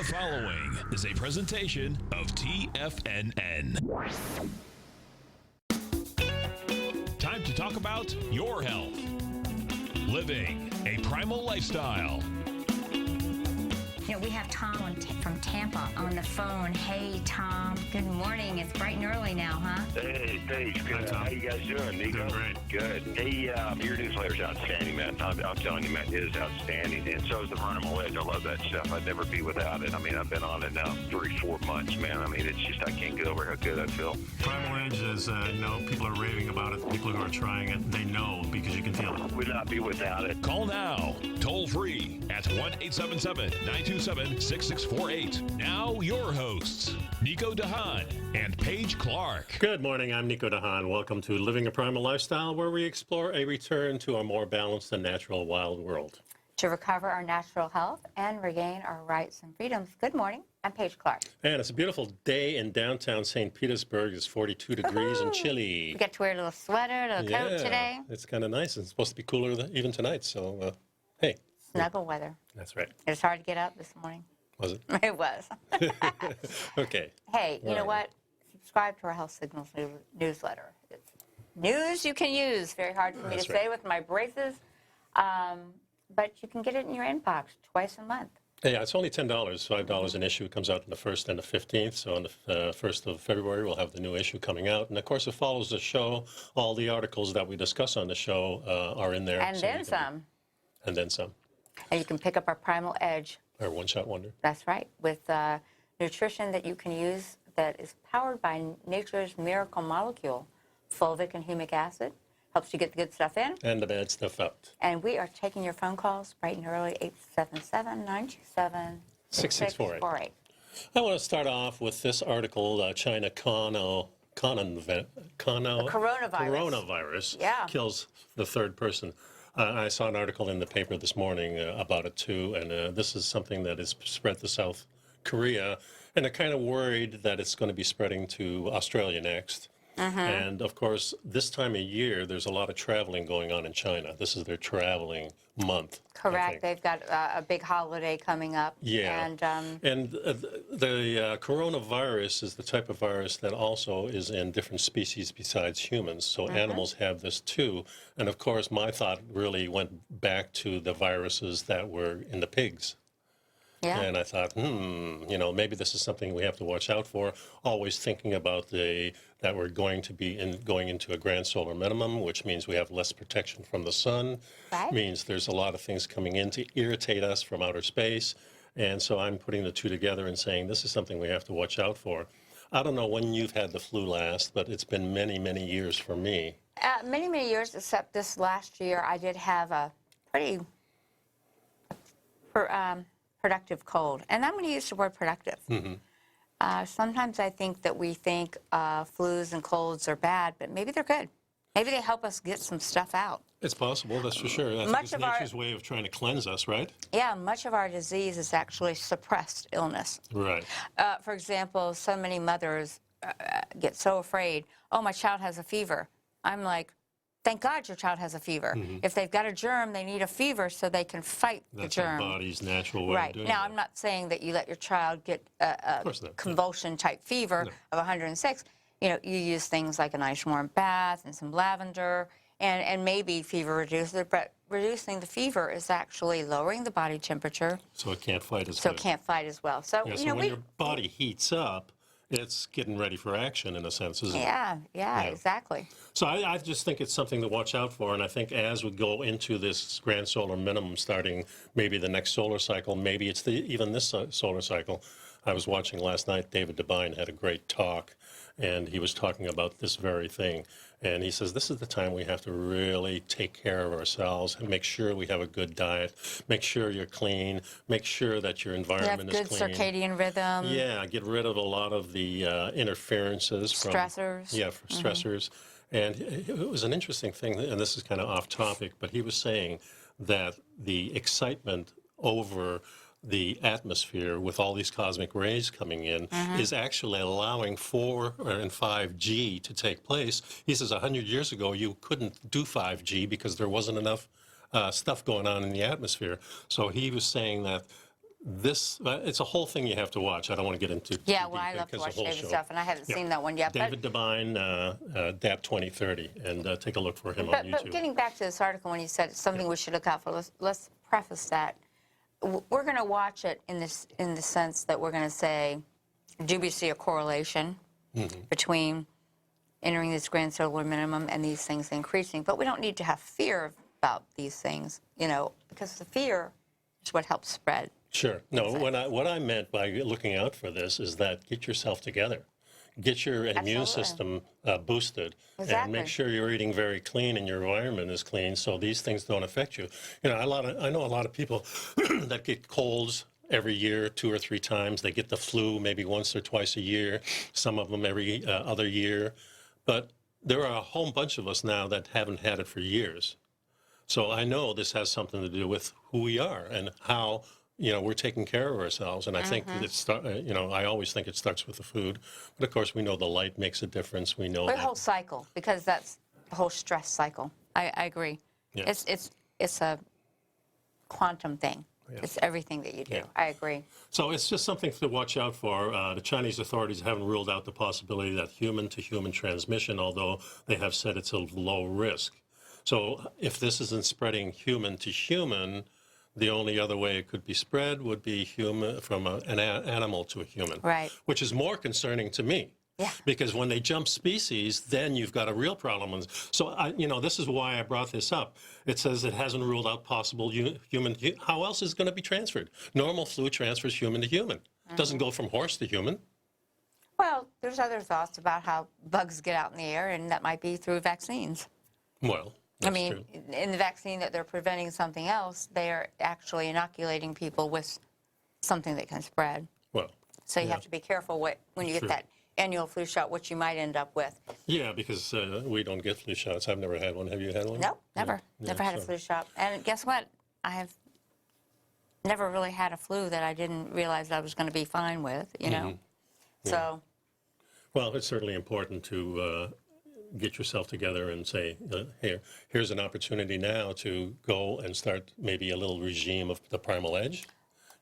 The following is a presentation of TFNN. Time to talk about your health. Living a primal lifestyle. You know, we have Tom from Tampa on the phone. Hey, Tom. Good morning. It's bright and early now, huh? Hey, Paige. Good. How you guys doing, Nico? Doing great. Good. Hey, your newsletter's outstanding, man. I'm telling you, man, it is outstanding. And so is the Primal Edge. I love that stuff. I'd never be without it. I mean, I've been on it now 3-4 months, man. I mean, it's just, I can't get over how good I feel. Primal Edge is, people are raving about it. People who are trying it, they know because you can feel it. Would not be without it. Call now, toll free at 1-877-927-6648. Now your hosts, Nico Haan and Paige Clarke. Good morning, I'm Nico Haan. Welcome to Living a Primal Lifestyle, where we explore a return to a more balanced and natural wild world. To recover our natural health and regain our rights and freedoms. Good morning. I'm Paige Clarke. And it's a beautiful day in downtown St. Petersburg. It's 42 degrees and chilly. We get to wear a little sweater, a little coat today. It's kind of nice. It's supposed to be cooler even tonight, so hey. Snuggle weather. That's right. It was hard to get up this morning. Was it? It was. Okay. Hey, you know what? Subscribe to our Health Signals newsletter. It's news you can use. Very hard for me to say with my braces. But you can get it in your inbox twice a month. Yeah, it's only $10, $5 an issue. It comes out on the 1st and the 15th. So on the 1st of February, we'll have the new issue coming out. And, of course, it follows the show. All the articles that we discuss on the show are in there. And so then some. And then some. And you can pick up our Primal Edge. Our one-shot wonder. That's right. With nutrition that you can use that is powered by nature's miracle molecule, fulvic and humic acid. Helps you get the good stuff in. And the bad stuff out. And we are taking your phone calls bright and early, 877-927-6648. I want to start off with this article, China coronavirus kills the third person. I saw an article in the paper this morning about it too, and this is something that is spread to South Korea, and they're kind of worried that it's going to be spreading to Australia next. And, of course, this time of year, there's a lot of traveling going on in China. This is their traveling month. Correct. They've got a big holiday coming up. Yeah. And the coronavirus is the type of virus that also is in different species besides humans. So animals have this, too. And, of course, my thought really went back to the viruses that were in the pigs. Yeah. And I thought, maybe this is something we have to watch out for. Always thinking about that we're going to be going into a grand solar minimum, which means we have less protection from the sun. Right. Means there's a lot of things coming in to irritate us from outer space. And so I'm putting the two together and saying this is something we have to watch out for. I don't know when you've had the flu last, but it's been many, many years for me. Many, many years, except this last year, I did have a pretty productive cold. And I'm going to use the word productive. Sometimes I think that we think flus and colds are bad, but maybe they're good. Maybe they help us get some stuff out. It's possible, that's for sure. I think it's nature's way of trying to cleanse us, right? Yeah, much of our disease is actually suppressed illness. Right. For example, so many mothers get so afraid, oh, my child has a fever. I'm like, thank God your child has a fever. If they've got a germ, they need a fever so they can fight the germ. That's our body's natural way of doing it. Now, I'm not saying that you let your child get a convulsion-type fever of 106. You know, you use things like a nice warm bath and some lavender and maybe fever reducer, but reducing the fever is actually lowering the body temperature. So it can't fight as So it can't fight as well. So, when your body heats up, it's getting ready for action in a sense, isn't it? Yeah, exactly. So I just think it's something to watch out for, and I think as we go into this grand solar minimum starting maybe the next solar cycle, maybe it's even this solar cycle. I was watching last night, David Devine had a great talk, and he was talking about this very thing. And he says, this is the time we have to really take care of ourselves and make sure we have a good diet, make sure you're clean, make sure that your environment is clean. Good circadian rhythm. Yeah, get rid of a lot of the interferences. Stressors. Stressors. And it was an interesting thing, and this is kind of off topic, but he was saying that the excitement over the atmosphere with all these cosmic rays coming in is actually allowing 4 and 5G to take place. He says 100 years ago you couldn't do 5G because there wasn't enough stuff going on in the atmosphere. So he was saying that it's a whole thing you have to watch. I don't want to get into Yeah, too well, I deep love to because watch the whole David show. stuff, and I haven't seen that one yet. David Devine, DAP 2030, and take a look for him on YouTube. But getting back to this article, when you said it's something we should look out for, let's preface that. We're going to watch it in the sense that we're going to say, do we see a correlation between entering this grand solar minimum and these things increasing? But we don't need to have fear about these things, because the fear is what helps spread. Sure. No, what I meant by looking out for this is that get yourself together. Get your immune system boosted, and make sure you're eating very clean and your environment is clean, so these things don't affect you. I know a lot of people that get colds every year, 2 or 3 times. They get the flu maybe once or twice a year. Some of them every other year. But there are a whole bunch of us now that haven't had it for years. So I know this has something to do with who we are and how we're taking care of ourselves, and I think I always think it starts with the food, but of course we know the light makes a difference. We know the whole cycle, because that's the whole stress cycle. I agree. Yeah. It's a quantum thing. Yeah. It's everything that you do. Yeah. I agree. So it's just something to watch out for. The Chinese authorities haven't ruled out the possibility that human-to-human transmission, although they have said it's a low risk. So if this isn't spreading human to human, the only other way it could be spread would be from an animal to a human, right? Which is more concerning to me. Yeah. Because when they jump species, then you've got a real problem. So, this is why I brought this up. It says it hasn't ruled out possible human. How else is it going to be transferred? Normal flu transfers human to human. It doesn't go from horse to human. Well, there's other thoughts about how bugs get out in the air, and that might be through vaccines. Well, that's true. In the vaccine that they're preventing something else, they're actually inoculating people with something that can spread. Well, so you have to be careful when you get that annual flu shot, what you might end up with. Yeah, because we don't get flu shots. I've never had one. Have you had one? No, never. Never had a flu shot. And guess what? I have never really had a flu that I didn't realize I was going to be fine with, So. Well, it's certainly important to get yourself together and say, here's an opportunity now to go and start maybe a little regime of the Primal Edge.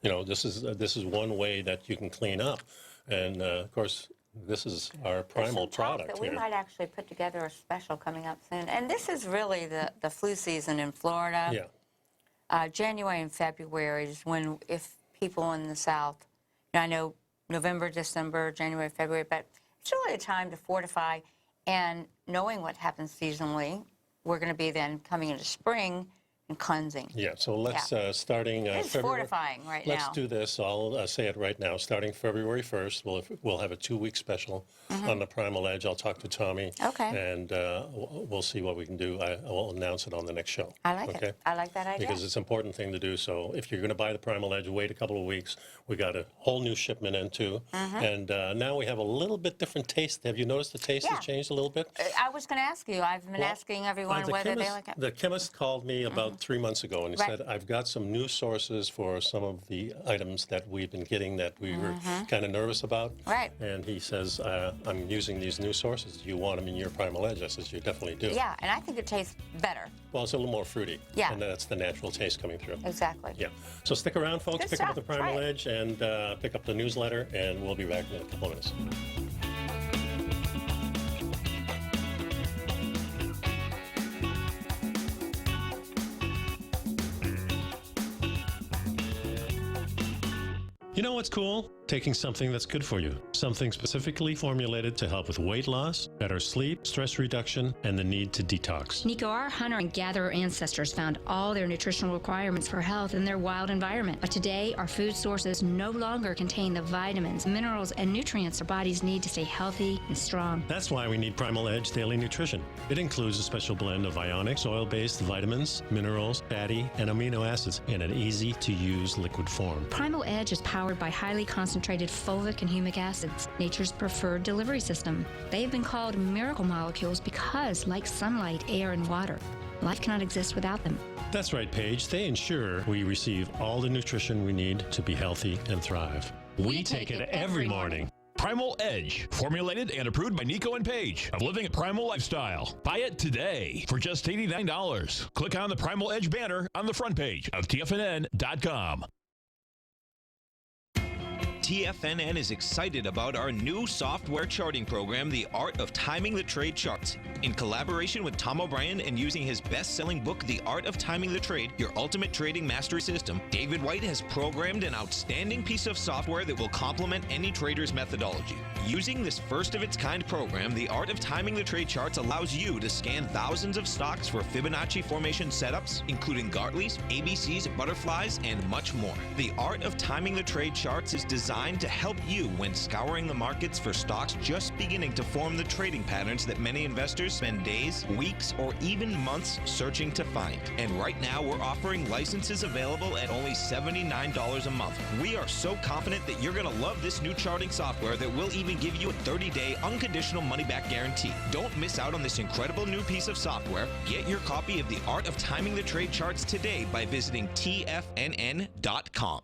This is one way that you can clean up. And, of course, this is our Primal product that we might actually put together a special coming up soon. And this is really the flu season in Florida. Yeah. January and February is when, if people in the South, I know November, December, January, February, but it's really a time to fortify. And knowing what happens seasonally, we're going to be then coming into spring and cleansing. Yeah, so let's, starting it's February. Fortifying right now. Let's do this. I'll say it right now. Starting February 1st, we'll have a 2-week special on the Primal Edge. I'll talk to Tommy. Okay. And we'll see what we can do. I'll announce it on the next show. I like it. I like that idea. Because it's an important thing to do. So if you're going to buy the Primal Edge, wait a couple of weeks. We got a whole new shipment in too. And now we have a little bit different taste. Have you noticed the taste has changed a little bit? I was going to ask you. I've been asking everyone whether they like it. The chemist called me about 3 months ago, and he said, I've got some new sources for some of the items that we've been getting that we were kind of nervous about. Right. And he says, I'm using these new sources. Do you want them in your Primal Edge? I says, you definitely do. Yeah, and I think it tastes better. Well, it's a little more fruity. Yeah. And that's the natural taste coming through. Exactly. Yeah. So stick around, folks. Good pick stuff. up the Primal Edge and pick up the newsletter, and we'll be back in a couple of minutes. You know what's cool? Taking something that's good for you. Something specifically formulated to help with weight loss, better sleep, stress reduction, and the need to detox. Nico, our hunter and gatherer ancestors found all their nutritional requirements for health in their wild environment. But today, our food sources no longer contain the vitamins, minerals, and nutrients our bodies need to stay healthy and strong. That's why we need Primal Edge Daily Nutrition. It includes a special blend of ionics, oil-based vitamins, minerals, fatty, and amino acids in an easy-to-use liquid form. Primal Edge is powered by highly concentrated fulvic and humic acids, nature's preferred delivery system. They have been called miracle molecules because, like sunlight, air, and water, life cannot exist without them. That's right, Paige. They ensure we receive all the nutrition we need to be healthy and thrive. We take it every morning. Primal Edge, formulated and approved by Nico and Paige of Living a Primal Lifestyle. Buy it today for just $89. Click on the Primal Edge banner on the front page of TFNN.com. TFNN is excited about our new software charting program, The Art of Timing the Trade Charts. In collaboration with Tom O'Brien and using his best-selling book, The Art of Timing the Trade, Your Ultimate Trading Mastery System, David White has programmed an outstanding piece of software that will complement any trader's methodology. Using this first-of-its-kind program, The Art of Timing the Trade Charts allows you to scan thousands of stocks for Fibonacci formation setups, including Gartley's, ABC's, butterflies, and much more. The Art of Timing the Trade Charts is designed to help you when scouring the markets for stocks just beginning to form the trading patterns that many investors spend days, weeks, or even months searching to find. And right now, we're offering licenses available at only $79 a month. We are so confident that you're going to love this new charting software that will even give you a 30-day unconditional money-back guarantee. Don't miss out on this incredible new piece of software. Get your copy of The Art of Timing the Trade Charts today by visiting TFNN.com.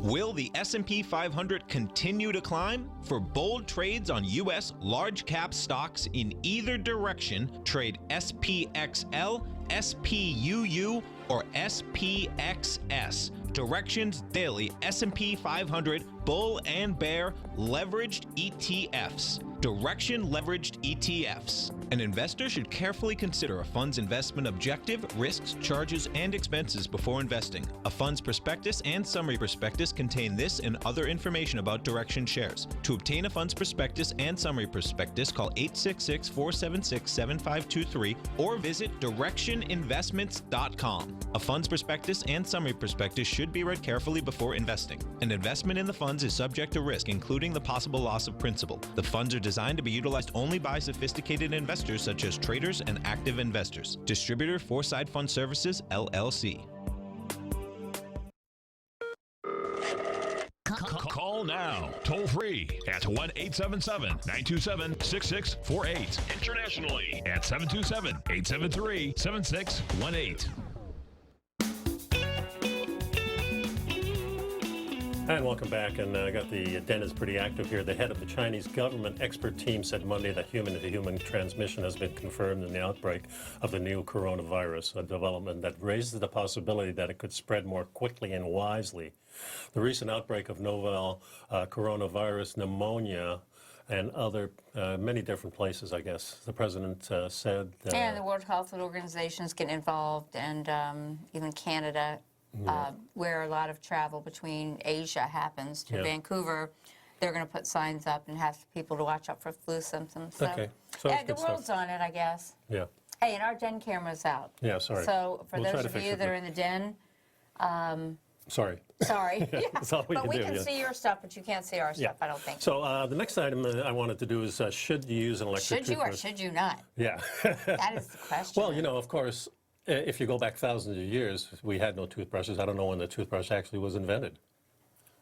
Will the S&P 500 continue to climb? For bold trades on U.S. large-cap stocks in either direction, trade SPXL, SPUU, or SPXS. Directions Daily S&P 500 Bull and Bear Leveraged ETFs. Direction Leveraged ETFs. An investor should carefully consider a fund's investment objective, risks, charges, and expenses before investing. A fund's prospectus and summary prospectus contain this and other information about Direction shares. To obtain a fund's prospectus and summary prospectus, call 866-476-7523 or visit directioninvestments.com. A fund's prospectus and summary prospectus should be read carefully before investing. An investment in the funds is subject to risk, including the possible loss of principal. The funds are designed to be utilized only by sophisticated investors such as traders and active investors. Distributor Foreside Fund Services, LLC. Call now, toll free at 1-877-927-6648. Internationally at 727-873-7618. Hi, and welcome back. And I got the den is pretty active here. The head of the Chinese government expert team said Monday that human-to-human transmission has been confirmed in the outbreak of the new coronavirus, a development that raises the possibility that it could spread more quickly and wisely. The recent outbreak of novel coronavirus pneumonia and other many different places, I guess. The president said... and the World Health Organization is getting involved, and even Canada, where a lot of travel between Asia happens to Vancouver. They're going to put signs up and have people to watch out for flu symptoms. So, okay. So yeah, the world's on it, I guess. Yeah. Hey, and our den camera's out. Yeah, sorry. So for those of you that are in the den... sorry. Sorry. Yeah, that's all we but can we do, can see your stuff, but you can't see our stuff, I don't think. So the next item I wanted to do is should you use an electric toothbrush? Should you or should you not? Yeah. That is the question. Well, you know, of course, if you go back thousands of years, we had no toothbrushes. I don't know when the toothbrush actually was invented.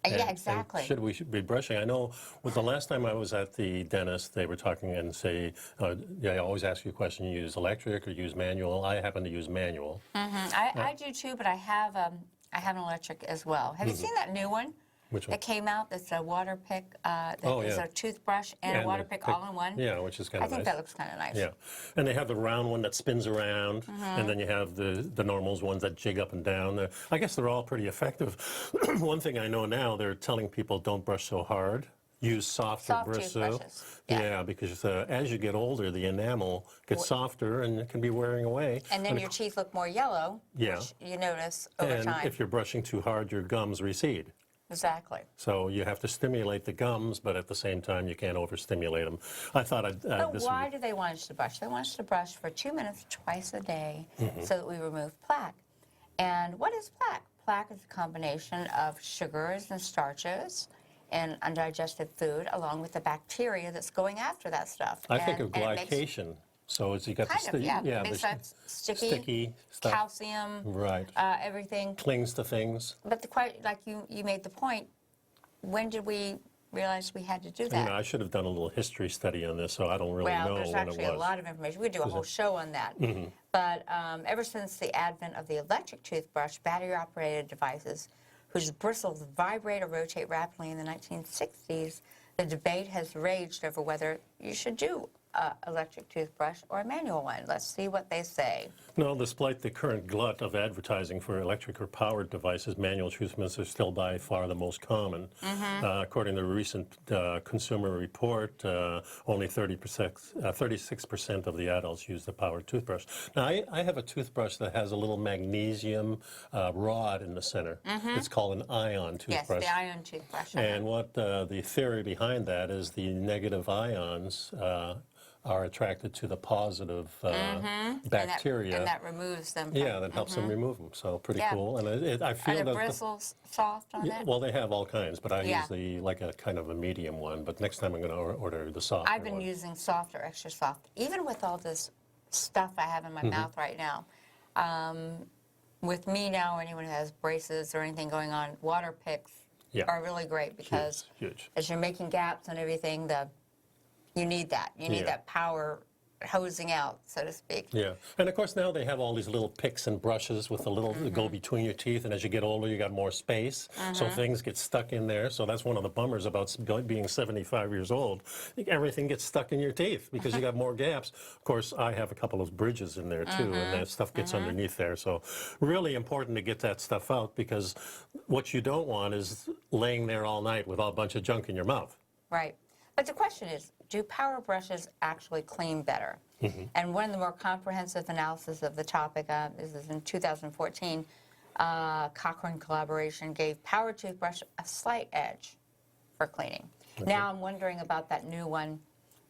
Yeah, exactly. And should be brushing? I know with the last time I was at the dentist, they were talking and say, I always ask you a question, you use electric or use manual? I happen to use manual. I do too, but I have an electric as well. Have you seen that new one? Which one? That came out that's a water pick, that is a toothbrush and a water pick all in one. Yeah, which is kind of nice. I think that looks kind of nice. Yeah, and they have the round one that spins around, and then you have the normals ones that jig up and down. I guess they're all pretty effective. One thing I know now, they're telling people don't brush so hard. Use softer bristles. Yeah, because as you get older, the enamel gets softer and it can be wearing away. And then your teeth look more yellow, which you notice over time. And if you're brushing too hard, your gums recede. Exactly. So you have to stimulate the gums, but at the same time, you can't overstimulate them. I thought But why do they want us to brush? They want us to brush for 2 minutes twice a day so that we remove plaque. And what is plaque? Plaque is a combination of sugars and starches and undigested food, along with the bacteria that's going after that stuff. I think of glycation. So it's you got the sticky stuff. Calcium, everything clings to things. But like you made the point. When did we realize we had to do that? You know, I should have done a little history study on this, so I don't really know when it was. Well, there's actually a lot of information. We could do a whole show on that. But ever since the advent of the electric toothbrush, battery-operated devices whose bristles vibrate or rotate rapidly in the 1960s, the debate has raged over whether you should do electric toothbrush or a manual one? Let's see what they say. No, despite the current glut of advertising for electric or powered devices, manual toothbrushes are still by far the most common. According to a recent consumer report, only 36% of the adults use the powered toothbrush. Now, I have a toothbrush that has a little magnesium rod in the center. It's called an ion toothbrush. Yes, the ion toothbrush. And what the theory behind that is the negative ions are attracted to the positive bacteria. And that removes them. Yeah, that helps them remove them. So pretty cool. And I feel Are the that bristles soft on it? well, they have all kinds, but I use like a kind of a medium one. But next time I'm going to order the soft. I've been using soft or extra soft, even with all this stuff I have in my mouth right now. With me now, anyone who has braces or anything going on, water picks are really great because huge. as you're making gaps and everything, you need that. You need that power hosing out, so to speak. Yeah, and of course now they have all these little picks and brushes with a little that go between your teeth, and as you get older you got more space, so things get stuck in there. So that's one of the bummers about being 75 years old. Everything gets stuck in your teeth because you got more gaps. Of course, I have a couple of bridges in there too, and that stuff gets underneath there. So really important to get that stuff out, because what you don't want is laying there all night with a bunch of junk in your mouth. Right. But the question is, do power brushes actually clean better? And one of the more comprehensive analysis of the topic, this is in 2014, Cochrane collaboration gave power toothbrush a slight edge for cleaning. Now I'm wondering about that new one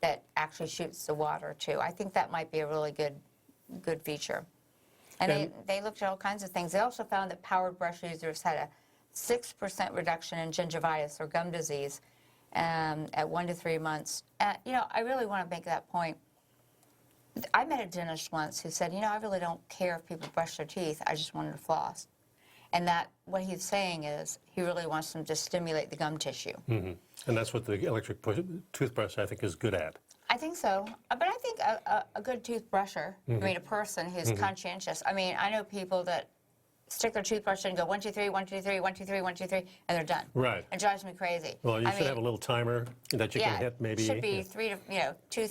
that actually shoots the water too. I think that might be a really good feature. And they looked at all kinds of things. They also found that powered brush users had a 6% reduction in gingivitis or gum disease at 1 to 3 months. You know, I really want to make that point. I met a dentist once who said, you know, I really don't care if people brush their teeth, I just want them to floss. And that, what he's saying is, he really wants them to stimulate the gum tissue. And that's what the electric toothbrush, I think, is good at. I think so. But I think a good toothbrusher, I mean, a person who's conscientious. I mean, I know people that stick their toothbrush in and go 1, 2, 3, 1, 2, 3, 1, 2, 3, 1, 2, 3, and they're done. Right. It drives me crazy. Well, you should have a little timer that you can hit maybe. It should be 2, 3,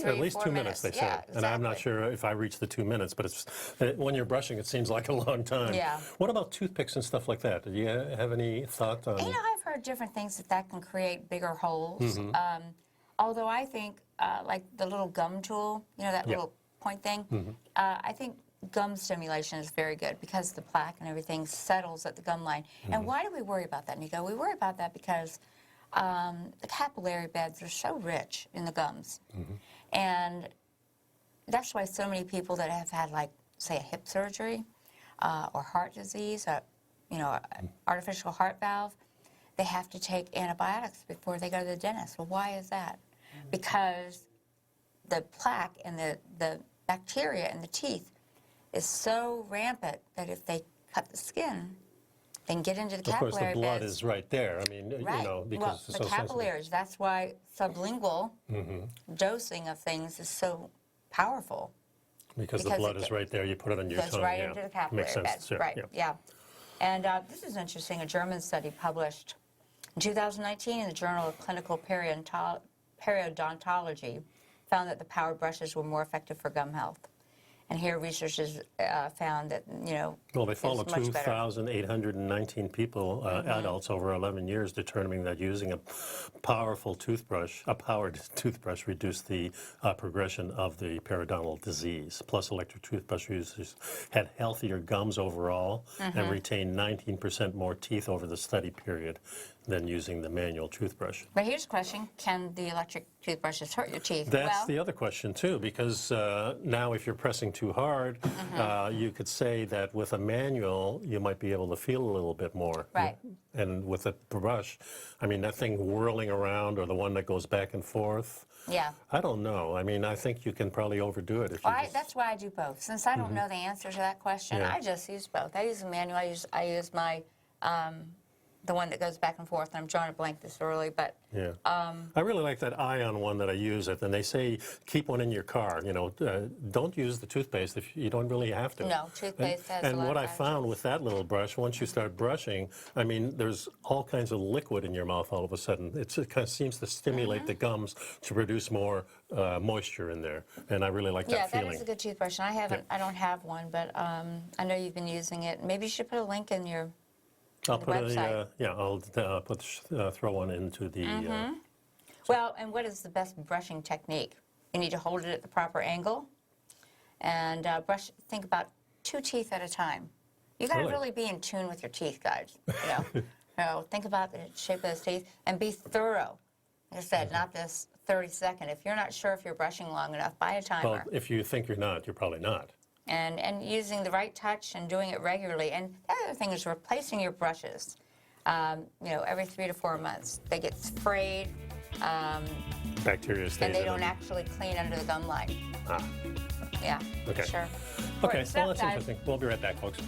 at least 4 2 minutes, they say. Exactly. And I'm not sure if I reach the 2 minutes, but it's when you're brushing, it seems like a long time. Yeah. What about toothpicks and stuff like that? Do you have any thought on? You know, I've heard different things that can create bigger holes. Although I think, like the little gum tool, you know, that little point thing, I think gum stimulation is very good because the plaque and everything settles at the gum line. And why do we worry about that, Nico? We worry about that because the capillary beds are so rich in the gums. And that's why so many people that have had, like, say, a hip surgery or heart disease, you know, an artificial heart valve, they have to take antibiotics before they go to the dentist. Well, why is that? Because the plaque and the bacteria in the teeth is so rampant that if they cut the skin, they can get into the capillary beds. Of course, the blood is right there. I mean, you know, because it's so the capillaries, sensitive. that's why sublingual dosing of things is so powerful. Because the blood is right there. You put it on your tongue. Goes right into the capillary Makes sense. beds. Sure. Right, yeah. And this is interesting. A German study published in 2019 in the Journal of Clinical Periodontology found that the powered brushes were more effective for gum health. And here researchers found that, you know, well, they followed it's much better. 2,819 people, adults over 11 years, determining that using a powerful toothbrush, a powered toothbrush, reduced the progression of the periodontal disease. Plus, electric toothbrush users had healthier gums overall and retained 19% more teeth over the study period than using the manual toothbrush. But here's a question. Can the electric toothbrushes hurt your teeth? That's the other question, too, because now if you're pressing too hard, you could say that with a manual, you might be able to feel a little bit more. Right. And with a brush, I mean, that thing whirling around or the one that goes back and forth, Yeah. I don't know. I mean, I think you can probably overdo it if you just... That's why I do both. Since I don't know the answer to that question, I just use both. I use the manual. I use my the one that goes back and forth. And I'm drawing a blank this early, but yeah. I really like that ion one that I use it, and they say keep one in your car. You know, don't use the toothpaste if you don't really have to. no, toothpaste has a And lot what of I found with that little brush, once you start brushing, I mean, there's all kinds of liquid in your mouth all of a sudden. It kind of seems to stimulate the gums to produce more moisture in there, and I really like that feeling. Yeah, that is a good toothbrush. And I don't have one, but I know you've been using it. Maybe you should put a link in your I'll put website. I'll throw one into the. Well, and what is the best brushing technique? You need to hold it at the proper angle, and brush. Think about 2 teeth at a time. You got to really be in tune with your teeth, guys. You know, think about the shape of those teeth and be thorough. Like I said, not this 30-second. If you're not sure if you're brushing long enough, buy a timer. Well, if you think you're not, you're probably not. And using the right touch and doing it regularly. And the other thing is replacing your brushes, you know, every 3 to 4 months. They get sprayed. Bacteria stays And they in don't them. actually clean under the gum line. Ah, Yeah, okay. sure. Okay, Right, well, that's guys. interesting. We'll be right back, folks.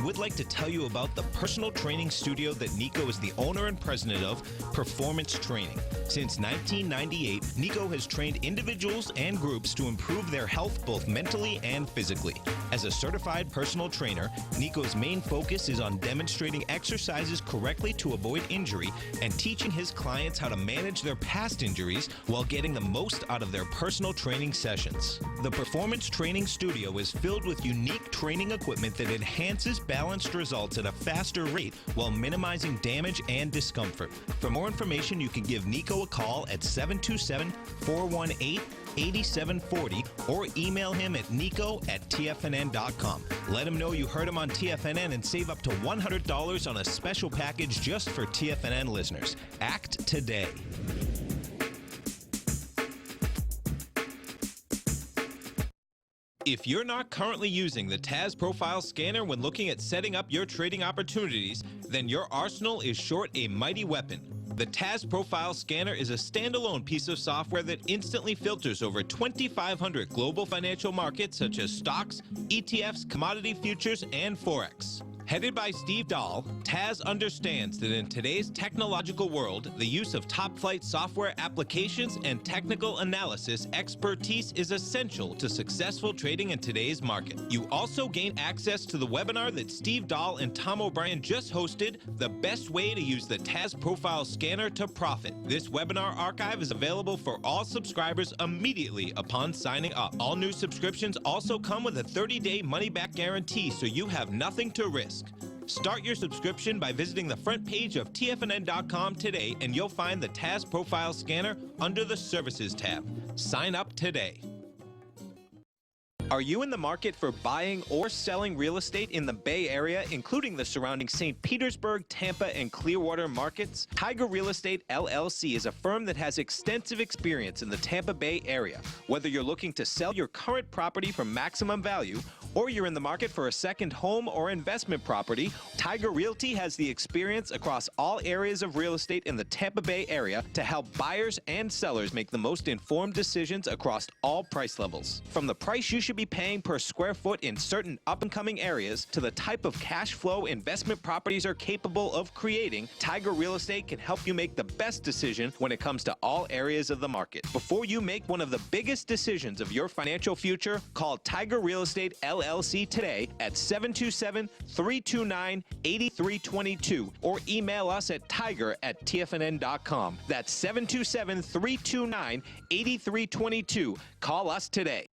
Would like to tell you about the personal training studio that Nico is the owner and president of, Performance Training. Since 1998, Nico has trained individuals and groups to improve their health both mentally and physically. As a certified personal trainer, Nico's main focus is on demonstrating exercises correctly to avoid injury and teaching his clients how to manage their past injuries while getting the most out of their personal training sessions. The Performance Training Studio is filled with unique training equipment that enhances balanced results at a faster rate while minimizing damage and discomfort. For more information, you can give Nico a call at 727-418-8740 or email him at nico@tfnn.com. Let him know you heard him on TFNN and save up to $100 on a special package just for TFNN listeners. Act today. If you're not currently using the TAS Profile Scanner when looking at setting up your trading opportunities, then your arsenal is short a mighty weapon. The TAS Profile Scanner is a standalone piece of software that instantly filters over 2,500 global financial markets such as stocks, ETFs, commodity futures, and Forex. Headed by Steve Dahl, TAS understands that in today's technological world, the use of top-flight software applications and technical analysis expertise is essential to successful trading in today's market. You also gain access to the webinar that Steve Dahl and Tom O'Brien just hosted, The Best Way to Use the TAS Profile Scanner to Profit. This webinar archive is available for all subscribers immediately upon signing up. All new subscriptions also come with a 30-day money-back guarantee, so you have nothing to risk. Start your subscription by visiting the front page of TFNN.com today, and you'll find the TAS Profile Scanner under the Services tab. Sign up today. Are you in the market for buying or selling real estate in the Bay Area, including the surrounding St. Petersburg, Tampa, and Clearwater markets? Tiger Real Estate LLC is a firm that has extensive experience in the Tampa Bay area. Whether you're looking to sell your current property for maximum value, or you're in the market for a second home or investment property, Tiger Realty has the experience across all areas of real estate in the Tampa Bay area to help buyers and sellers make the most informed decisions across all price levels. From the price you should be paying per square foot in certain up-and-coming areas to the type of cash flow investment properties are capable of creating, Tiger Real Estate can help you make the best decision when it comes to all areas of the market. Before you make one of the biggest decisions of your financial future, call Tiger Real Estate LLC today at 727-329-8322 or email us at tiger@tfnn.com. That's 727-329-8322. Call us today.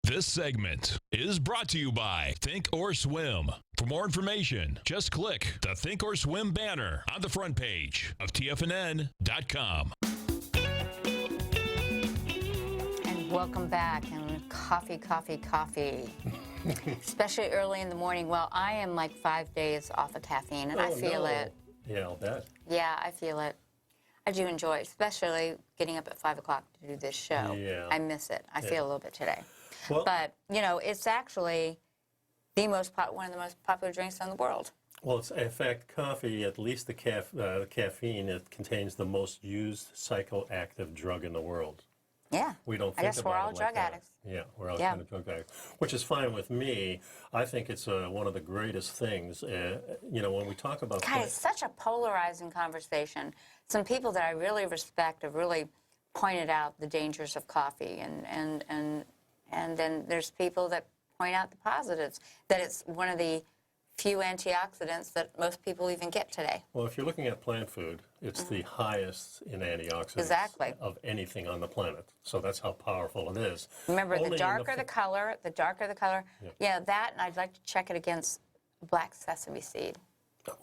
This segment is brought to you by Think or Swim. For more information, just click the Think or Swim banner on the front page of TFNN.com. And welcome back. And coffee, coffee, coffee. Especially early in the morning. Well, I am like 5 days off of caffeine, and I feel it. Yeah, I'll bet. Yeah, I feel it. I do enjoy it, especially getting up at 5 o'clock to do this show. Yeah. I miss it. I feel a little bit today. Well, but, you know, it's actually one of the most popular drinks in the world. Well, it's, in fact, coffee, at least the caffeine, it contains the most used psychoactive drug in the world. Yeah. We don't I think guess about we're all it like drug that. addicts. Yeah, we're all Yeah. kind of drug addicts, which is fine with me. I think it's one of the greatest things. You know, when we talk about God, it's such a polarizing conversation. Some people that I really respect have really pointed out the dangers of coffee, and then there's people that point out the positives, that it's one of the few antioxidants that most people even get today. Well, if you're looking at plant food, it's the highest in antioxidants Exactly. of anything on the planet. So that's how powerful it is. Remember, Only the in darker the color, yeah, that, and I'd like to check it against black sesame seed.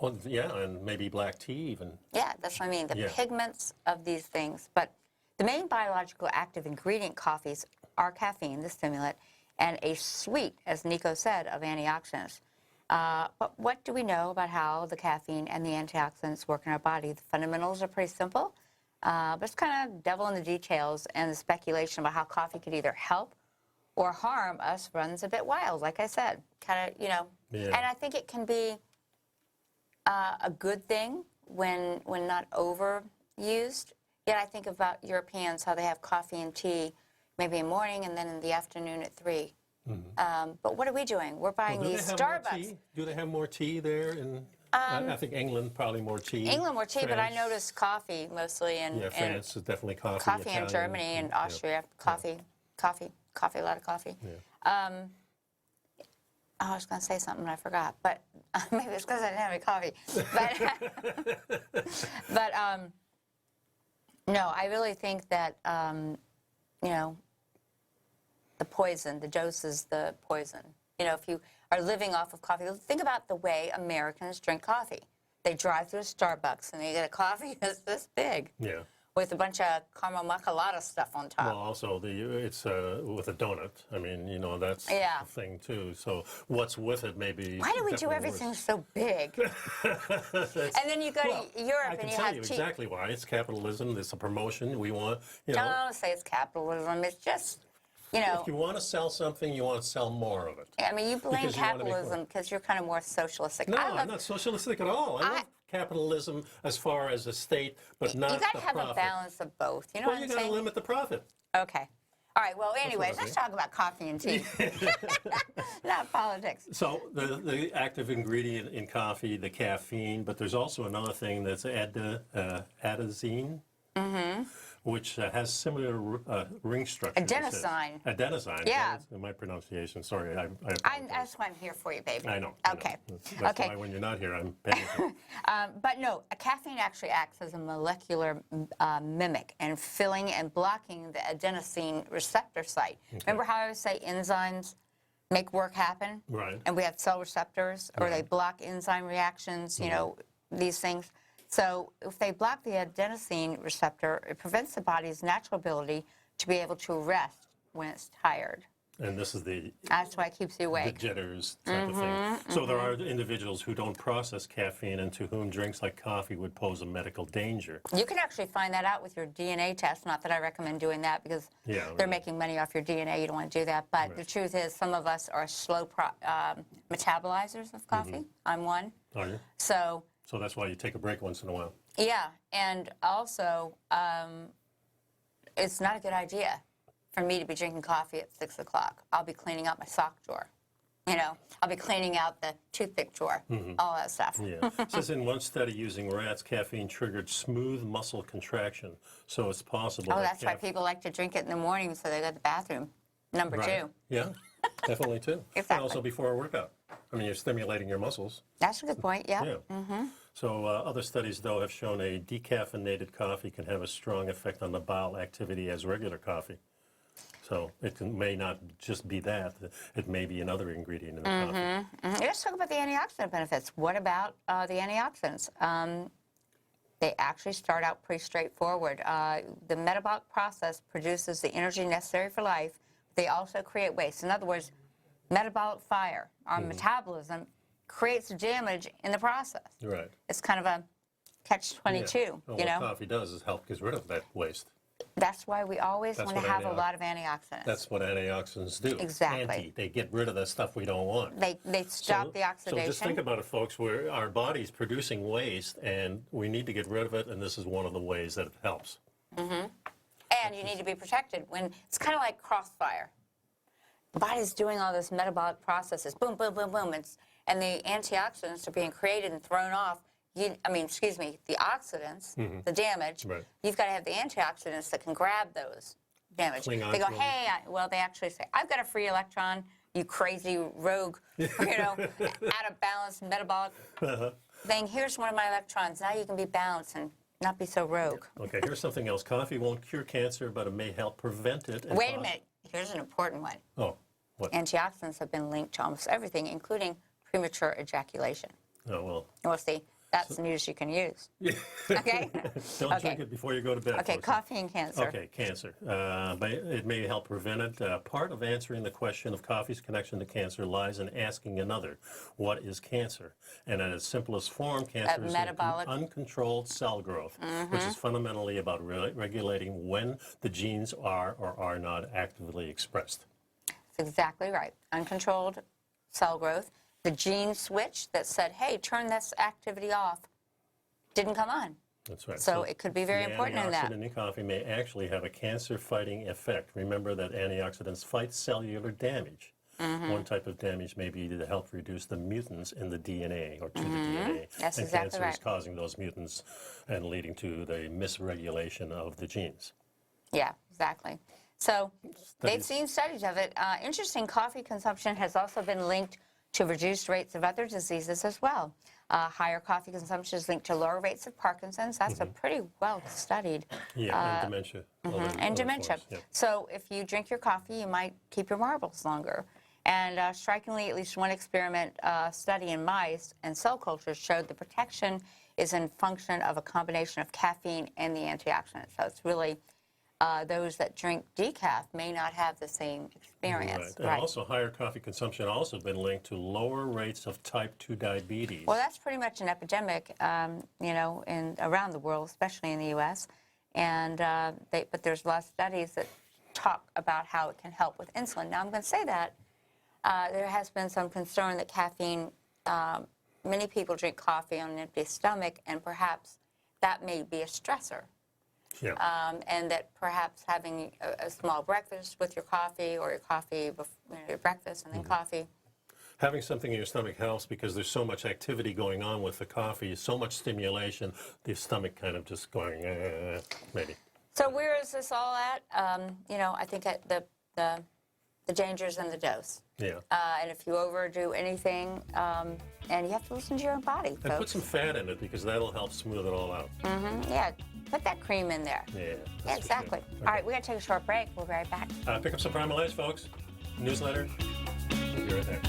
Well, yeah, and maybe black tea even. Yeah, that's what I mean, the Yeah. pigments of these things. But the main biological active ingredient in coffees are caffeine, the stimulant, and a suite, as Nico said, of antioxidants. But what do we know about how the caffeine and the antioxidants work in our body? The fundamentals are pretty simple, but it's kind of devil in the details, and the speculation about how coffee could either help or harm us runs a bit wild, like I said. Kind of, you know, Yeah. and I think it can be a good thing when not overused. Yet I think about Europeans, how they have coffee and tea maybe in the morning and then in the afternoon at 3. But what are we doing? We're buying Well, do these they have more Starbucks. tea? Do they have more tea there? I think England probably more tea. England more tea, but I France- noticed coffee mostly in, Yeah, France is definitely coffee. coffee in Italian, Germany and yeah. Austria. Coffee, a lot of coffee. Yeah. I was going to say something and I forgot, but maybe it's because I didn't have any coffee. But no, I really think that, you know, the poison, the dose is the poison. You know, if you are living off of coffee, think about the way Americans drink coffee. They drive through a Starbucks and they get a coffee that's this big. Yeah. With a bunch of caramel macchiato stuff on top. Well, also it's with a donut. I mean, you know, that's Yeah. the thing too. So what's with it maybe. Why do we do definitely everything worse. so big? And then you go to Europe I and can you tell have you tea. exactly why. It's capitalism. It's a promotion. We want, you know. Don't say it's capitalism. It's just, you know. If you want to sell something, you want to sell more of it. I mean, you blame Because you wanna make money. capitalism because you're kind of more socialistic. No, I love, I'm not socialistic at all. I love capitalism as far as a state, but not you got the to have profit. a balance of both. You know Well, what you I'm got to saying? limit the profit. Okay. All right. Well, anyways, I let's think. talk about coffee and tea, not politics. So the active ingredient in coffee, the caffeine, but there's also another thing that's adenosine, which has similar ring structure. Adenosine. Adenosine. Yeah. That's my pronunciation. Sorry. I That's why I'm here for you, baby. I know. Okay. That's Okay. why when you're not here, I'm paying attention. But no, caffeine actually acts as a molecular mimic and filling and blocking the adenosine receptor site. Remember how I would say enzymes make work happen? Right. And we have cell receptors, or they block enzyme reactions, you know, these things. So if they block the adenosine receptor, it prevents the body's natural ability to be able to rest when it's tired. And this is the That's why it keeps you the awake. jitters type of thing. So there are individuals who don't process caffeine and to whom drinks like coffee would pose a medical danger. You can actually find that out with your DNA test. Not that I recommend doing that because Yeah, they're right. making money off your DNA. You don't want to do that. But the truth is, some of us are slow metabolizers of coffee. I'm one. Are you? So, So that's why you take a break once in a while. yeah. And also, it's not a good idea for me to be drinking coffee at 6 o'clock. I'll be cleaning out my sock drawer. You know, I'll be cleaning out the toothpick drawer, all that stuff. Yeah. It says in one study using rats, caffeine triggered smooth muscle contraction. So it's possible. Oh, that that's why people like to drink it in the morning so they go to the bathroom. Number Right. 2. Yeah, definitely too. And Exactly. also before a workout. I mean, you're stimulating your muscles. That's a good point, yeah. Yeah. So other studies, though, have shown a decaffeinated coffee can have a strong effect on the bowel activity as regular coffee. So may not just be that. It may be another ingredient in the coffee. Let's talk about the antioxidant benefits. What about the antioxidants? They actually start out pretty straightforward. The metabolic process produces the energy necessary for life. They also create waste. In other words, metabolic fire, our metabolism, creates damage in the process. Right. It's kind of a catch-22, Yeah. Well, you what know? coffee does is help get rid of that waste. That's why we always That's want to what have a lot of antioxidants. That's what antioxidants do. Exactly. They get rid of the stuff we don't want. They stop the oxidation. So just think about it, folks. Our body's producing waste, and we need to get rid of it, and this is one of the ways that it helps. Mm-hmm. And you need to be protected. When it's kind of like crossfire. The body's doing all this metabolic processes, boom, boom, boom, boom, and the antioxidants are being created and thrown off. The oxidants, the damage, right. You've got to have the antioxidants that can grab those damage. They go, hey, they actually say, I've got a free electron, you crazy rogue, out of balance metabolic thing. Here's one of my electrons. Now you can be balanced and not be so rogue. Okay, here's something else. Coffee won't cure cancer, but it may help prevent it. Wait a minute. Here's an important one. Oh, what? Antioxidants have been linked to almost everything, including premature ejaculation. Oh, well. We'll see. That's news you can use. Okay? Don't drink it before you go to bed. Okay, folks. coffee and cancer. Okay, cancer. But it may help prevent it. Part of answering the question of coffee's connection to cancer lies in asking another, what is cancer? And in its simplest form, cancer is metabolic uncontrolled cell growth, which is fundamentally about regulating when the genes are or are not actively expressed. That's exactly right. Uncontrolled cell growth. The gene switch that said, hey, turn this activity off, didn't come on. That's right. So it could be very important in that. The antioxidant in coffee may actually have a cancer-fighting effect. Remember that antioxidants fight cellular damage. One type of damage may be to help reduce the mutants in the DNA or to the DNA. That's and exactly cancer right. is causing those mutants and leading to the misregulation of the genes. Yeah, exactly. So they've seen studies of it. Interesting, coffee consumption has also been linked to reduced rates of other diseases as well. Higher coffee consumption is linked to lower rates of Parkinson's. That's a pretty well studied. Yeah, and dementia. And dementia. Yeah. So if you drink your coffee, you might keep your marbles longer. And strikingly, at least one experiment study in mice and cell cultures showed the protection is in function of a combination of caffeine and the antioxidants. So it's really those that drink decaf may not have the same experience. Right. And also higher coffee consumption also been linked to lower rates of type 2 diabetes. Well, that's pretty much an epidemic, around the world, especially in the U.S. And but there's a lot of studies that talk about how it can help with insulin. Now, I'm going to say that there has been some concern that caffeine, many people drink coffee on an empty stomach, and perhaps that may be a stressor. Yeah. And that perhaps having a small breakfast with your coffee, or your coffee before your breakfast and then coffee. Having something in your stomach helps because there's so much activity going on with the coffee, so much stimulation, the stomach kind of just going, maybe. So where is this all at? I think the danger's in the dose. Yeah. And if you overdo anything, and you have to listen to your own body, And folks. put some fat in it because that'll help smooth it all out. Yeah, put that cream in there. Yeah. Yeah, exactly. All right, we got to take a short break. We'll be right back. Pick up some Primal Edge, folks. Newsletter. We'll be right there.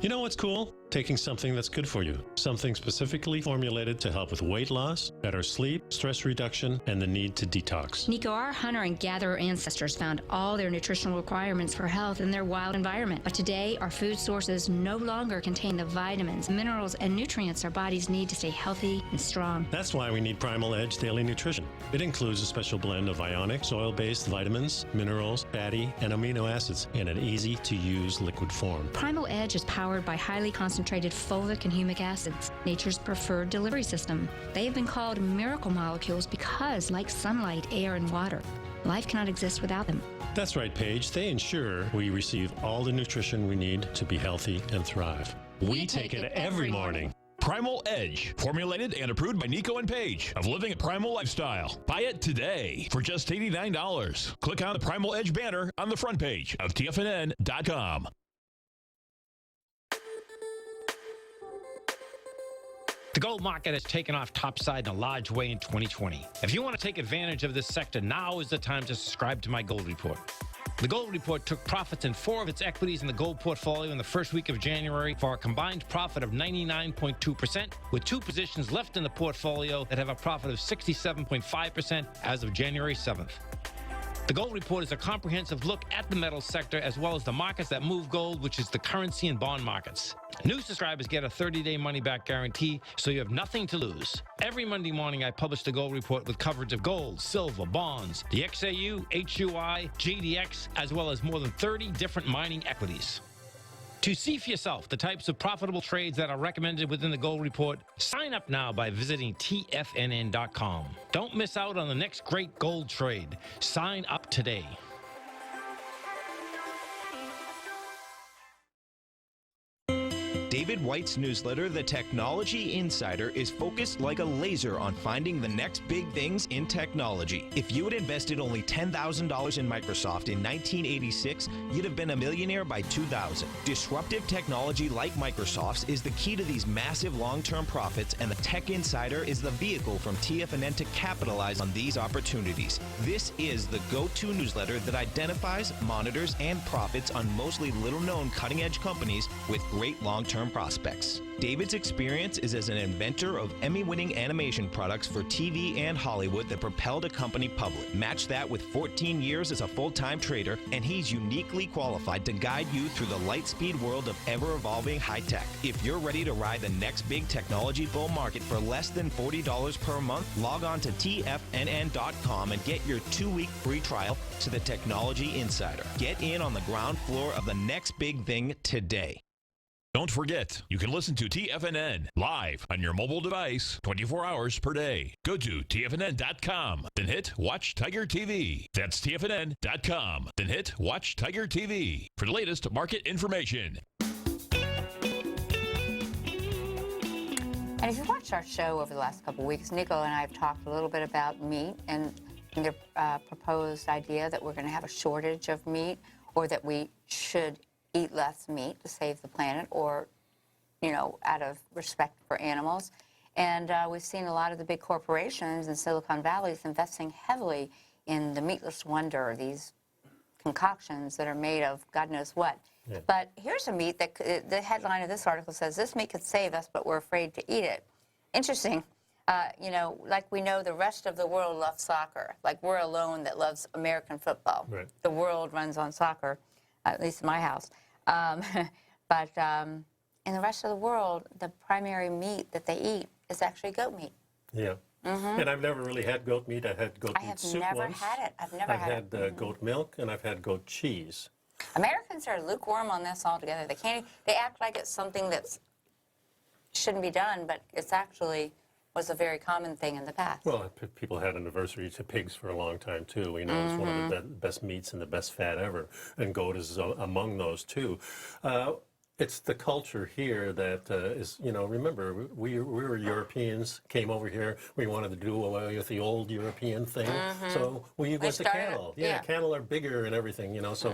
You know what's cool? Taking something that's good for you. Something specifically formulated to help with weight loss, better sleep, stress reduction, and the need to detox. Nico, our hunter and gatherer ancestors found all their nutritional requirements for health in their wild environment. But today, our food sources no longer contain the vitamins, minerals, and nutrients our bodies need to stay healthy and strong. That's why we need Primal Edge Daily Nutrition. It includes a special blend of ionic, soil-based vitamins, minerals, fatty, and amino acids in an easy-to-use liquid form. Primal Edge is powered by highly concentrated fulvic and humic acids, nature's preferred delivery system. They have been called miracle molecules because, like sunlight, air, and water, life cannot exist without them. That's right, Paige. They ensure we receive all the nutrition we need to be healthy and thrive. We take it every morning. Primal Edge, formulated and approved by Nico and Paige of Living a Primal Lifestyle. Buy it today for just $89. Click on the Primal Edge banner on the front page of TFNN.com. The gold market has taken off topside in a large way in 2020. If you want to take advantage of this sector, now is the time to subscribe to my Gold Report. The Gold Report took profits in 4 of its equities in the gold portfolio in the first week of January for a combined profit of 99.2%, with 2 positions left in the portfolio that have a profit of 67.5% as of January 7th. The Gold Report is a comprehensive look at the metals sector as well as the markets that move gold, which is the currency and bond markets. New subscribers get a 30-day money-back guarantee, so you have nothing to lose. Every Monday morning, I publish the Gold Report with coverage of gold, silver, bonds, the XAU, HUI, GDX, as well as more than 30 different mining equities. To see for yourself the types of profitable trades that are recommended within the Gold Report, sign up now by visiting TFNN.com. Don't miss out on the next great gold trade. Sign up today. David White's newsletter, The Technology Insider, is focused like a laser on finding the next big things in technology. If you had invested only $10,000 in Microsoft in 1986, you'd have been a millionaire by 2000. Disruptive technology like Microsoft's is the key to these massive long-term profits, and the Tech Insider is the vehicle from TFNN to capitalize on these opportunities. This is the go-to newsletter that identifies, monitors, and profits on mostly little-known cutting-edge companies with great long-term prospects. David's experience is as an inventor of Emmy-winning animation products for TV and Hollywood that propelled a company public. Match that with 14 years as a full-time trader, and he's uniquely qualified to guide you through the light-speed world of ever-evolving high-tech. If you're ready to ride the next big technology bull market for less than $40 per month, log on to TFNN.com and get your 2-week free trial to the Technology Insider. Get in on the ground floor of the next big thing today. Don't forget, you can listen to TFNN live on your mobile device 24 hours per day. Go to TFNN.com, then hit Watch Tiger TV. That's TFNN.com, then hit Watch Tiger TV for the latest market information. And if you've watched our show over the last couple of weeks, Nico and I have talked a little bit about meat and the proposed idea that we're going to have a shortage of meat, or that we should eat less meat to save the planet, or, you know, out of respect for animals. And we've seen a lot of the big corporations in Silicon Valley investing heavily in the meatless wonder, these concoctions that are made of God knows what. Yeah. But here's a meat that the headline of this article says, "This meat could save us, but we're afraid to eat it." Interesting. You know, like we know the rest of the world loves soccer. Like we're alone that loves American football. Right. The world runs on soccer, at least in my house. But in the rest of the world, the primary meat that they eat is actually goat meat. Yeah. Mm-hmm. And I've never really had goat meat. I had goat meat soup once. I've never had it. I've had goat milk, and I've had goat cheese. Americans are lukewarm on this altogether. They act like it's something that shouldn't be done, but it's actually was a very common thing in the past. Well, people had an aversion to pigs for a long time, too. We know it's one of the best meats and the best fat ever, and goat is among those, too. It's the culture here that is, you know, remember, we were Europeans, came over here, we wanted to do away with the old European thing, so we went to cattle. Yeah, cattle are bigger and everything, you know, so,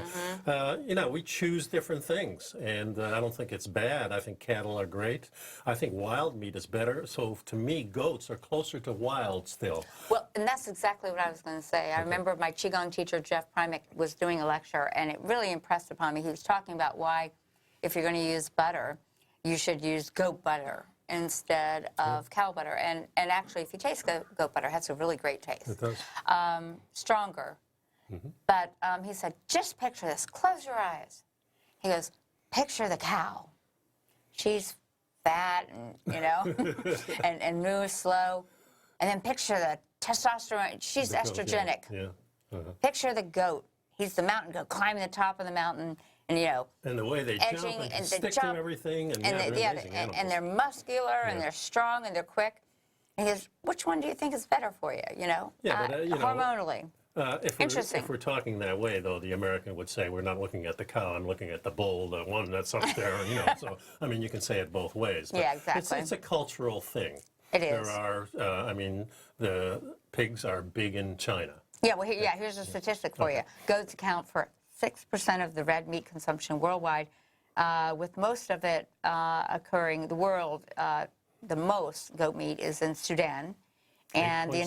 you know, we choose different things, and I don't think it's bad. I think cattle are great. I think wild meat is better, so to me, goats are closer to wild still. Well, and that's exactly what I was going to say. I remember my Qigong teacher, Jeff Primal, was doing a lecture, and it really impressed upon me. He was talking about why, if you're going to use butter, you should use goat butter instead of cow butter. And actually, if you taste goat butter, it has a really great taste. It does. Stronger. But he said, just picture this. Close your eyes. He goes, picture the cow. She's fat and, you know, and moves slow. And then picture the testosterone. She's estrogenic. Yeah. Picture the goat. He's the mountain goat climbing the top of the mountain. And, you know, and the way they jump and stick to everything, and they're muscular and they're strong and they're quick. And he goes, which one do you think is better for you? You know, but, you know, hormonally. If we're talking that way, though, the American would say we're not looking at the cow, I'm looking at the bull, the one that's up there. You know, so I mean, you can say it both ways. Yeah, exactly. It's a cultural thing. It is. There are, I mean, the pigs are big in China. Yeah. Well, here's a statistic for you. Goats account for 6% of the red meat consumption worldwide, with most of it occurring, the most goat meat is in Sudan, and the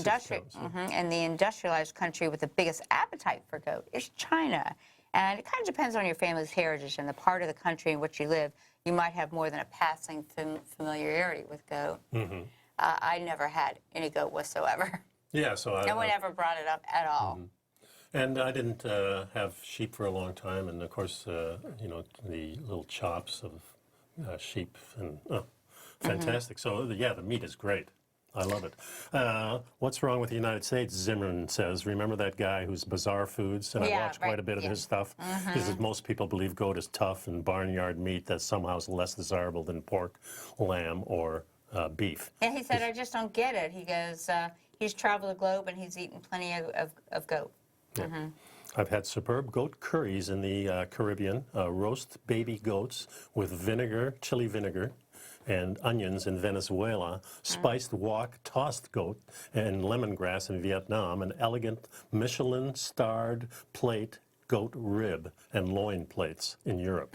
industrialized country with the biggest appetite for goat is China. And it kind of depends on your family's heritage and the part of the country in which you live. You might have more than a passing familiarity with goat. I never had any goat whatsoever. Yeah, so no one ever brought it up at all. And I didn't have sheep for a long time, and of course, you know, the little chops of sheep, and fantastic. So yeah, the meat is great. I love it. What's wrong with the United States? Zimmerman says. Remember that guy who's Bizarre Foods? And I watched quite a bit of his stuff. He says most people believe goat is tough and barnyard meat that somehow is less desirable than pork, lamb, or beef. And he said, I just don't get it. He goes, he's traveled the globe and he's eaten plenty of goat. Yeah. I've had superb goat curries in the Caribbean, roast baby goats with vinegar, chili vinegar, and onions in Venezuela, spiced wok tossed goat and lemongrass in Vietnam, an elegant Michelin-starred plate goat rib and loin plates in Europe.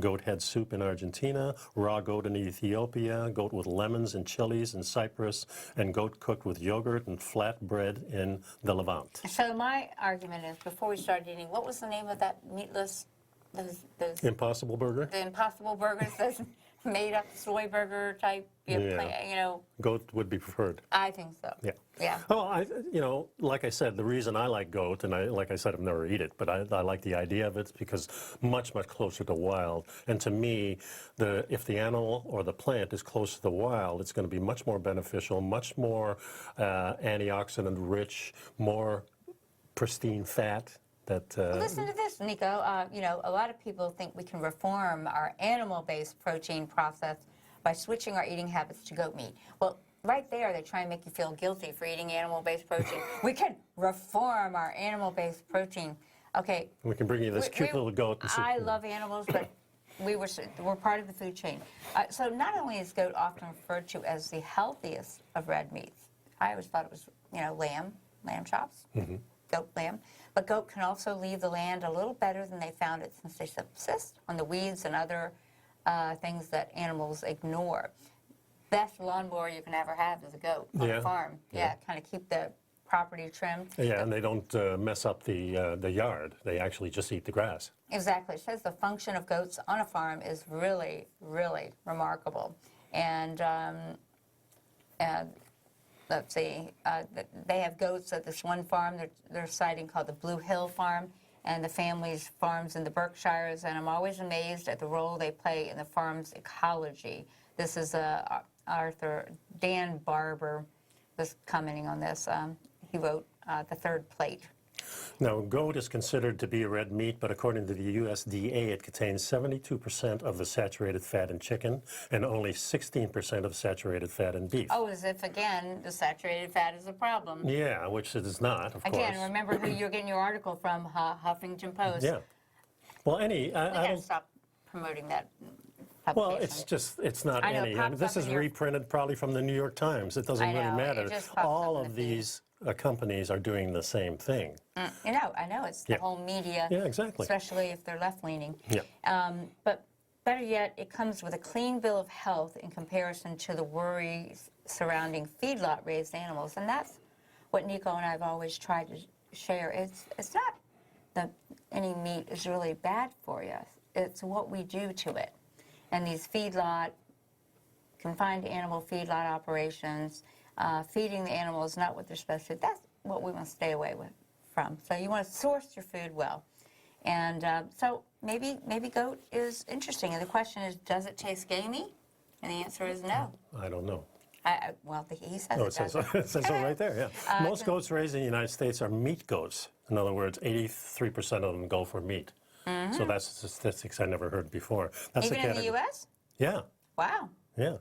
Goat head soup in Argentina, raw goat in Ethiopia, goat with lemons and chilies in Cyprus, and goat cooked with yogurt and flat bread in the Levant. So my argument is, before we started eating, what was the name of that meatless, those Impossible Burger? the Impossible Burgers, those made up soy burger type, you know? Goat would be preferred. I think so. Yeah. Yeah. Well, you know, like I said, the reason I like goat, and like I said, I've never eat it, but I like the idea of it because much closer to wild. And to me, if the animal or the plant is close to the wild, it's going to be much more beneficial, much more antioxidant rich, more pristine fat. Well, listen to this, Nico. You know, a lot of people think we can reform our animal-based protein process by switching our eating habits to goat meat. Well, right there, they try and make you feel guilty for eating animal-based protein. We can reform our animal-based protein. Okay. We can bring you this cute little goat. And I love animals, but we're part of the food chain. So not only is goat often referred to as the healthiest of red meats, I always thought it was, you know, lamb chops, goat lamb. But goat can also leave the land a little better than they found it, since they subsist on the weeds and other things that animals ignore. Best lawnmower you can ever have is a goat on a farm. Kind of keep the property trimmed. Yeah, and they don't mess up the yard. They actually just eat the grass. Exactly. It says the function of goats on a farm is really, really remarkable. And let's see, they have goats at this one farm they're citing called the Blue Hill Farm, and the family's farms in the Berkshires, and I'm always amazed at the role they play in the farm's ecology. This is Dan Barber was commenting on this. He wrote The Third Plate. Now, goat is considered to be a red meat, but according to the USDA, it contains 72% of the saturated fat in chicken and only 16% of saturated fat in beef. Oh, as if, again, the saturated fat is a problem. Yeah, which it is not, of course. Again, remember who you're getting your article from, Huffington Post. Yeah. Well, I gotta stop promoting that publication. Well, it's not I know, any. it pops This up is in your- reprinted probably from the New York Times. It doesn't I really know, it matter. just pops All up in of the feed. these companies are doing the same thing. You know, I know, it's the whole media. Yeah, exactly. Especially if they're left-leaning. Yeah. But better yet, it comes with a clean bill of health in comparison to the worries surrounding feedlot-raised animals. And that's what Nico and I have always tried to share. It's not that any meat is really bad for you. It's what we do to it. And these confined animal feedlot operations, feeding the animals not what they're supposed to, that's what we want to stay away from. So you want to source your food well. And so maybe goat is interesting. And the question is, does it taste gamey? And the answer is no. I don't know. Well, he says No, it it says, doesn't. it says so right there, yeah. Most goats raised in the United States are meat goats. In other words, 83% of them go for meat. So that's statistics I never heard before. That's Even in the U.S.? Yeah. Wow. Yeah.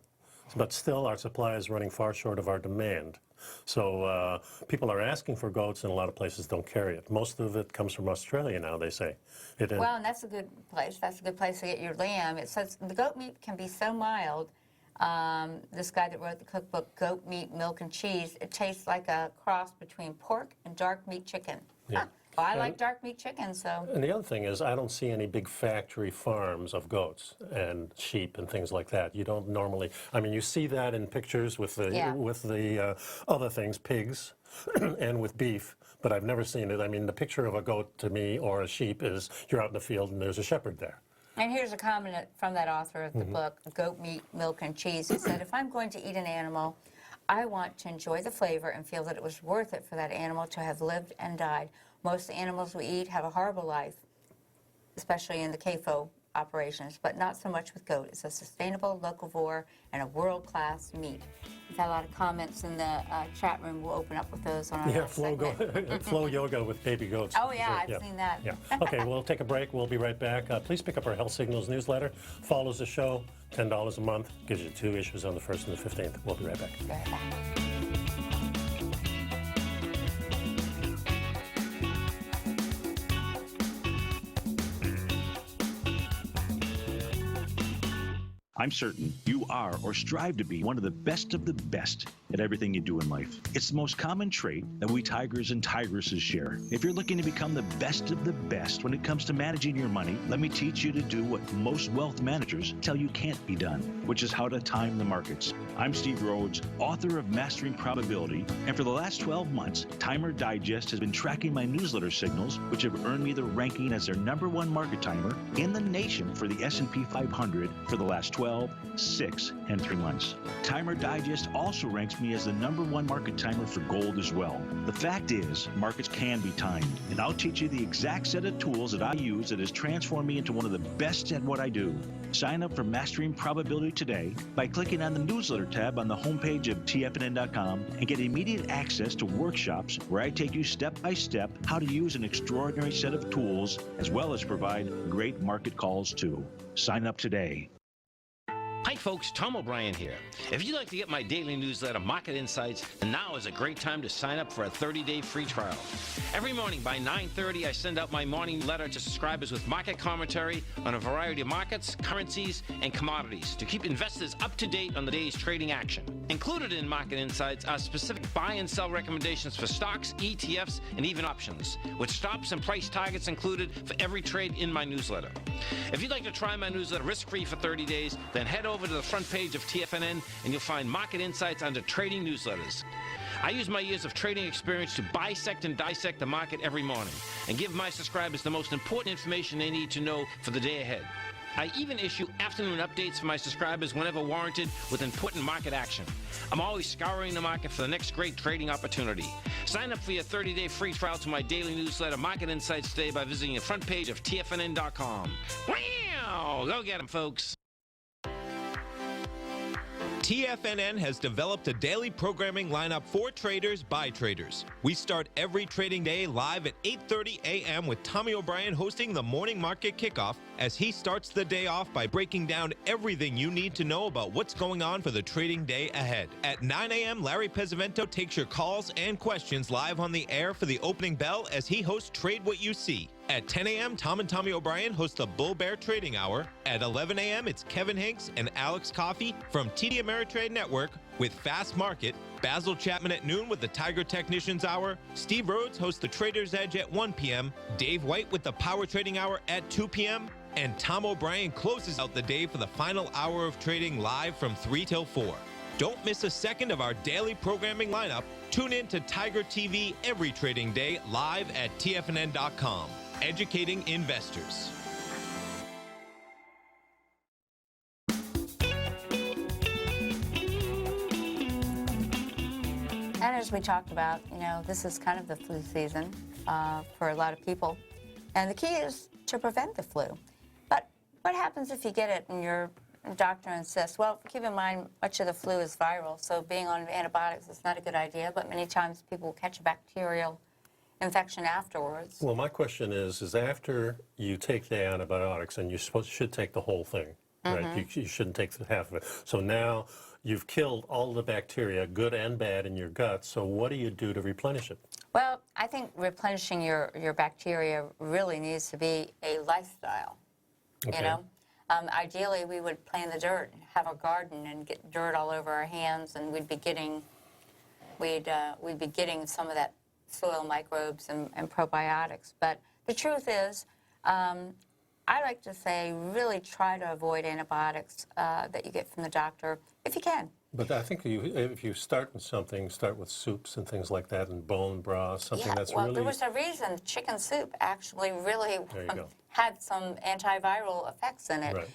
But still, our supply is running far short of our demand. So people are asking for goats, and a lot of places don't carry it. Most of it comes from Australia now, they say. Well, and that's a good place. That's a good place to get your lamb. It says the goat meat can be so mild. This guy that wrote the cookbook, Goat Meat, Milk, and Cheese, it tastes like a cross between pork and dark meat chicken. Yeah. Huh. Well, I like dark meat chicken, so. And the other thing is, I don't see any big factory farms of goats and sheep and things like that. You don't normally, I mean, you see that in pictures with the other things, pigs, and with beef, but I've never seen it. I mean, the picture of a goat to me or a sheep is you're out in the field and there's a shepherd there. And here's a comment from that author of the book, Goat Meat, Milk, and Cheese. He said, if I'm going to eat an animal, I want to enjoy the flavor and feel that it was worth it for that animal to have lived and died. Most animals we eat have a horrible life, especially in the CAFO operations, but not so much with goat. It's a sustainable, locavore, and a world-class meat. We've had a lot of comments in the chat room. We'll open up with those on our next segment. Flow yoga with baby goats. Oh, yeah, I've seen that. Yeah. Okay, we'll take a break. We'll be right back. Please pick up our Health Signals newsletter. Follows the show, $10 a month. Gives you 2 issues on the 1st and the 15th. We'll be right back. Be right back. I'm certain you are or strive to be one of the best at everything you do in life. It's the most common trait that we tigers and tigresses share. If you're looking to become the best of the best when it comes to managing your money, let me teach you to do what most wealth managers tell you can't be done, which is how to time the markets. I'm Steve Rhodes, author of Mastering Probability, and for the last 12 months, Timer Digest has been tracking my newsletter signals, which have earned me the ranking as their #1 market timer in the nation for the S&P 500 for the last 12, 6, and 3 months. Timer Digest also ranks me as the #1 market timer for gold as well. The fact is, markets can be timed, and I'll teach you the exact set of tools that I use that has transformed me into one of the best at what I do. Sign up for Mastering Probability today by clicking on the newsletter tab on the homepage of TFNN.com and get immediate access to workshops where I take you step by step how to use an extraordinary set of tools as well as provide great market calls too. Sign up today. Hi folks, Tom O'Brien here. If you'd like to get my daily newsletter, Market Insights, then now is a great time to sign up for a 30-day free trial. Every morning by 9:30, I send out my morning letter to subscribers with market commentary on a variety of markets, currencies, and commodities to keep investors up to date on the day's trading action. Included in Market Insights are specific buy and sell recommendations for stocks, ETFs, and even options, with stops and price targets included for every trade in my newsletter. If you'd like to try my newsletter risk-free for 30 days, then head over to the front page of TFNN and you'll find Market Insights under Trading Newsletters. I use my years of trading experience to bisect and dissect the market every morning and give my subscribers the most important information they need to know for the day ahead. I even issue afternoon updates for my subscribers whenever warranted with important market action. I'm always scouring the market for the next great trading opportunity. Sign up for your 30-day free trial to my daily newsletter, Market Insights, today by visiting the front page of TFNN.com. Wow! Go get them, folks. TFNN has developed a daily programming lineup for traders by traders. We start every trading day live at 8:30 a.m. with Tommy O'Brien hosting the morning market kickoff as he starts the day off by breaking down everything you need to know about what's going on for the trading day ahead. At 9 a.m., Larry Pesavento takes your calls and questions live on the air for the opening bell as he hosts Trade What You See. At 10 a.m., Tom and Tommy O'Brien host the Bull Bear Trading Hour. At 11 a.m., it's Kevin Hinks and Alex Coffey from TD Ameritrade Network with Fast Market. Basil Chapman at noon with the Tiger Technicians Hour. Steve Rhodes hosts the Trader's Edge at 1 p.m. Dave White with the Power Trading Hour at 2 p.m. And Tom O'Brien closes out the day for the final hour of trading live from 3 till 4. Don't miss a second of our daily programming lineup. Tune in to Tiger TV every trading day live at TFNN.com. Educating investors. And as we talked about, this is kind of the flu season for a lot of people. And the key is to prevent the flu. But what happens if you get it and your doctor insists, well, keep in mind, much of the flu is viral, so being on antibiotics is not a good idea, but many times people will catch a bacterial infection afterwards. Well, my question is after you take the antibiotics, and you should take the whole thing, right? You shouldn't take the half of it. So now you've killed all the bacteria, good and bad, in your gut. So what do you do to replenish it? Well, I think replenishing your bacteria really needs to be a lifestyle, Okay. Ideally, we would play in the dirt, have a garden, and get dirt all over our hands, and we'd be getting some of that soil microbes and probiotics. But the truth is, I like to say really try to avoid antibiotics that you get from the doctor if you can. But I think if you start with something, start with soups and things like that, and bone broth, something that's well, really... there was a reason chicken soup actually really had some antiviral effects in it. Right.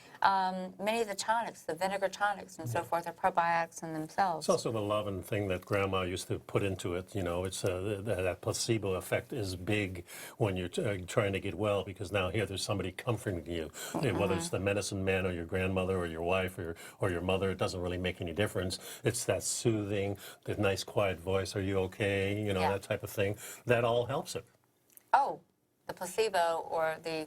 Many of the tonics, the vinegar tonics and so forth, are probiotics in themselves. It's also the loving thing that Grandma used to put into it. You know, it's that placebo effect is big when you're trying to get well, because now here there's somebody comforting you. Whether it's the medicine man or your grandmother or your wife or your mother, it doesn't really make any difference. It's that soothing, the nice quiet voice, are you okay? You know, that type of thing. That all helps it. Oh, the placebo or the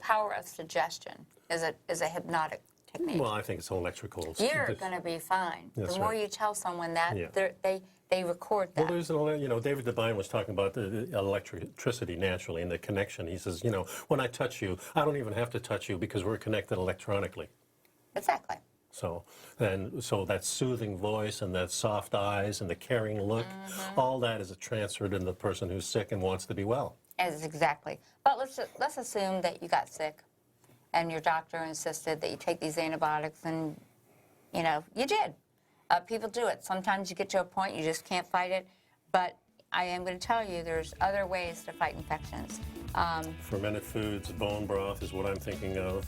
power of suggestion is a hypnotic technique. Well, I think it's electrical. You're going to be fine. That's the more right. you tell someone that, they record that. Well, there's David Devine was talking about the electricity naturally and the connection. He says, when I touch you, I don't even have to touch you because we're connected electronically. Exactly. So that soothing voice and that soft eyes and the caring look, all that is transferred in the person who's sick and wants to be well. Exactly. But let's assume that you got sick and your doctor insisted that you take these antibiotics, and you did. People do it. Sometimes you get to a point you just can't fight it, but I am going to tell you there's other ways to fight infections. Fermented foods, bone broth is what I'm thinking of.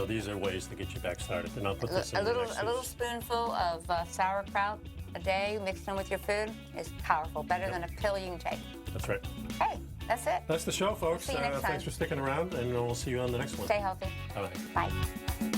These are ways to get you back started. And I'll put this in a little spoonful of sauerkraut a day mixed in with your food is powerful, better than a pill you can take. That's right. Hey, that's it. That's the show, folks. See you next time. Thanks for sticking around, and we'll see you on the next one. Stay healthy. Bye. Bye.